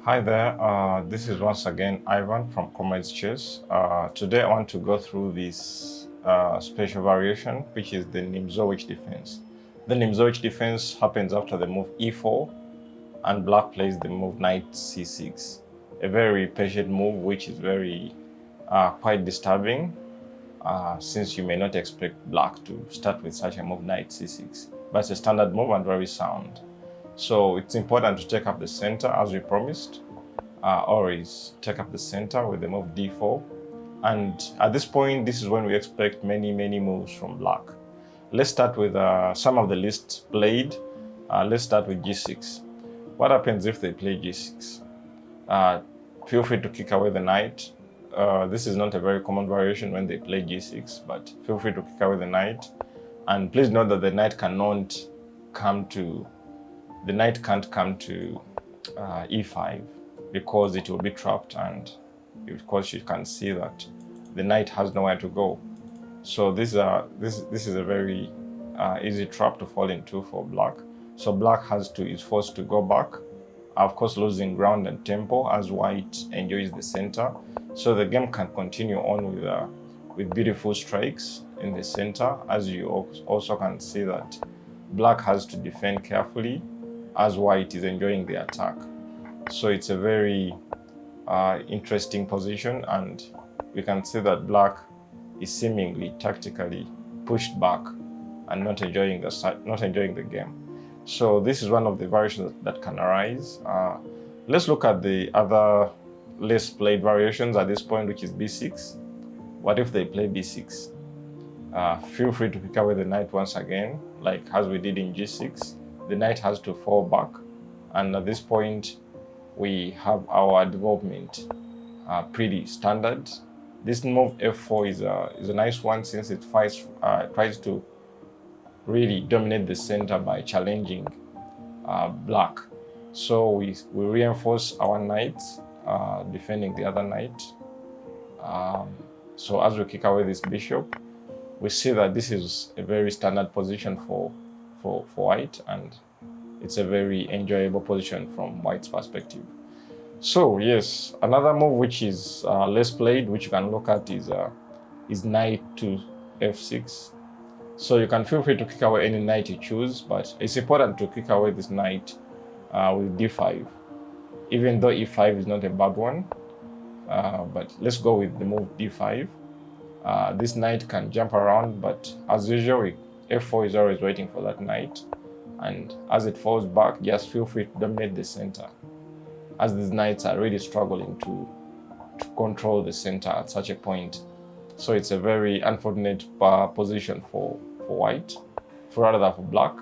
Hi there, this is once again Ivan from Comrades Chess. Today I want to go through this special variation, which is the Nimzowitsch defense. The Nimzowitsch defense happens after the move e4 and black plays the move knight c6. A very patient move which is very quite disturbing since you may not expect black to start with such a move knight c6. But it's a standard move and very sound. So it's important to take up the center as we promised. Always take up the center with the move d4. And at this point, this is when we expect many moves from black. Let's start with some of the lists played. Let's start with g6. What happens if they play g6? Feel free to kick away the knight. This is not a very common variation when they play g6, but feel free to kick away the knight. And please note that the knight can't come to e5 because it will be trapped, and of course you can see that the knight has nowhere to go. So this is a very easy trap to fall into for black. So black is forced to go back, of course losing ground and tempo as white enjoys the center. So the game can continue on with beautiful strikes in the center, as you also can see that black has to defend carefully as white is enjoying the attack. So it's a very interesting position, and we can see that black is seemingly tactically pushed back and not enjoying the game. So this is one of the variations that can arise. Let's look at the other less played variations at this point, which is b6. What if they play b6? Feel free to pick away the knight once again, like as we did in g6. The knight has to fall back, and at this point we have our development pretty standard. This move f4 is a nice one since it tries to really dominate the center by challenging black. So we reinforce our knights, defending the other knight. So as we kick away this bishop, we see that this is a very standard position for white, and it's a very enjoyable position from white's perspective. So yes, another move which is less played, which you can look at, is knight to f6. So you can feel free to kick away any knight you choose, but it's important to kick away this knight with d5, even though e5 is not a bad one. But let's go with the move d5. This knight can jump around, but as usual, f4 is always waiting for that knight, and as it falls back, just feel free to dominate the center, as these knights are really struggling to control the center at such a point. So it's a very unfortunate position for white, rather than for black,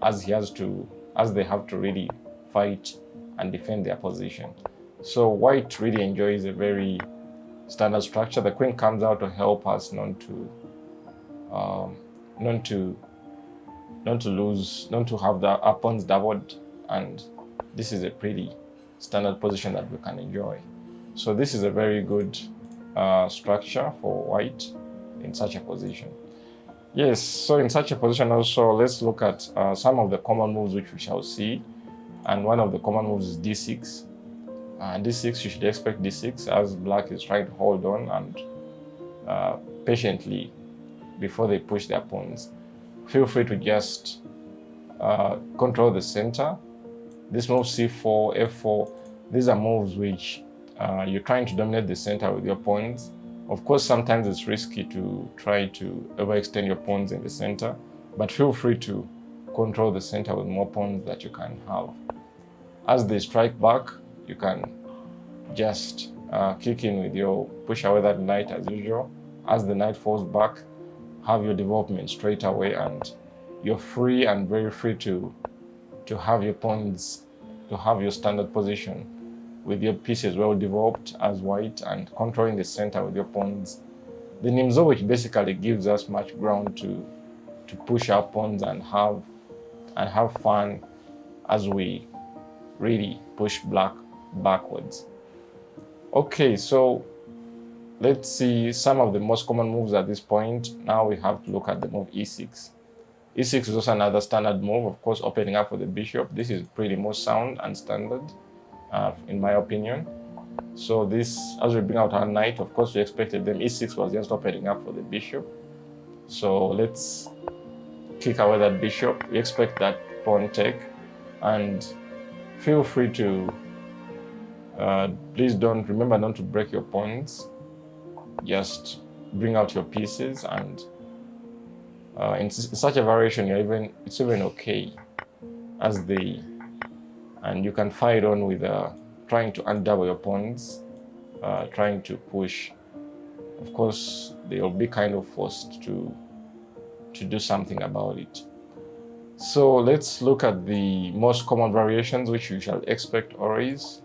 as they have to really fight and defend their position. So white really enjoys a very standard structure. The queen comes out to help us not to have the pawns doubled, and this is a pretty standard position that we can enjoy. So this is a very good structure for white in such a position. Yes, so in such a position also, let's look at some of the common moves which we shall see. And one of the common moves is d6. D6, you should expect d6 as black is trying to hold on and patiently before they push their pawns. Feel free to just control the center. This move c4, f4, these are moves which you're trying to dominate the center with your pawns. Of course, sometimes it's risky to try to overextend your pawns in the center, but feel free to control the center with more pawns that you can have. As they strike back, you can just kick in with your push away that knight as usual. As the knight falls back, have your development straight away, and you're free and very free to have your pawns, to have your standard position with your pieces well developed as white and controlling the center with your pawns. The Nimzowitsch basically gives us much ground to push our pawns and have fun as we really push black backwards. Okay, so let's see some of the most common moves at this point. Now we have to look at the move e6. e6 is also another standard move, of course, opening up for the bishop. This is pretty more sound and standard. in my opinion. So this, as we bring out our knight, of course we expected them. E6 was just opening up for the bishop. So let's kick away that bishop. We expect that pawn take, and feel free to, please remember not to break your pawns. Just bring out your pieces, and in such a variation, it's even okay, and you can fight on with trying to undouble your pawns, trying to push. Of course, they'll be kind of forced to do something about it. So let's look at the most common variations which you shall expect always.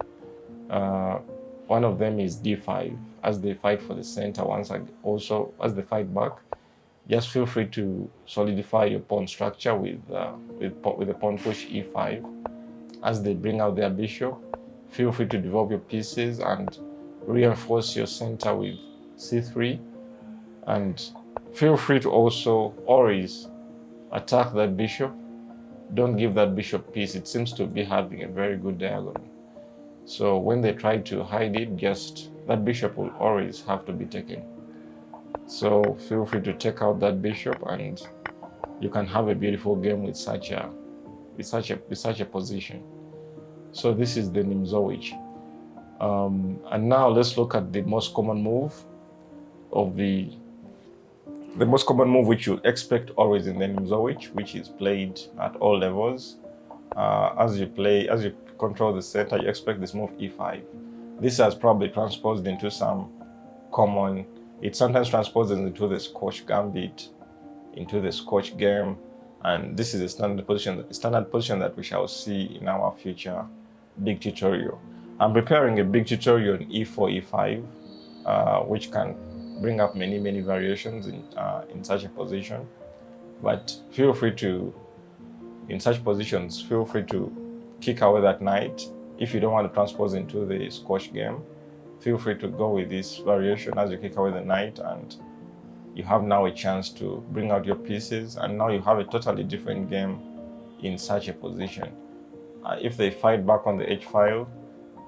One of them is d5, as they fight for the center. Also as they fight back, just feel free to solidify your pawn structure with the pawn push e5. As they bring out their bishop, feel free to develop your pieces and reinforce your center with c3, and feel free to also always attack that bishop. Don't give that bishop peace. It seems to be having a very good diagonal. So when they try to hide it, that bishop will always have to be taken. So feel free to take out that bishop, and you can have a beautiful game with such a position. So this is the Nimzowitsch. And now let's look at the most common move which you expect always in the Nimzowitsch, which is played at all levels. As you control the center, you expect this move e5. This has probably transposed into some common. It sometimes transposes into the Scotch Gambit, into the Scotch game, and this is a standard position that we shall see in our future big tutorial. I'm preparing a big tutorial on e4, e5, which can bring up many variations in such a position. But feel free to, in such positions, feel free to kick away that knight. If you don't want to transpose into the Scotch game, feel free to go with this variation as you kick away the knight, and you have now a chance to bring out your pieces, and now you have a totally different game in such a position. If they fight back on the h file,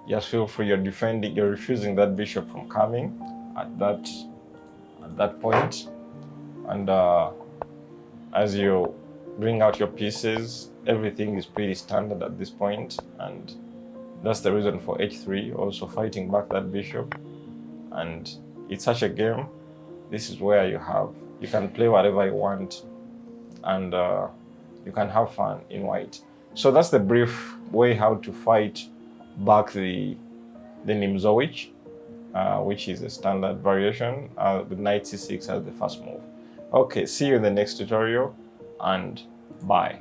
just feel free. You're refusing that bishop from coming at that point, and as you bring out your pieces, everything is pretty standard at this point, and that's the reason for h3, also fighting back that bishop. And it's such a game. This is where you can play whatever you want, and you can have fun in white. So that's the brief way how to fight back the Nimzowitsch, which is a standard variation with knight c6 as the first move. Okay, see you in the next tutorial, and bye.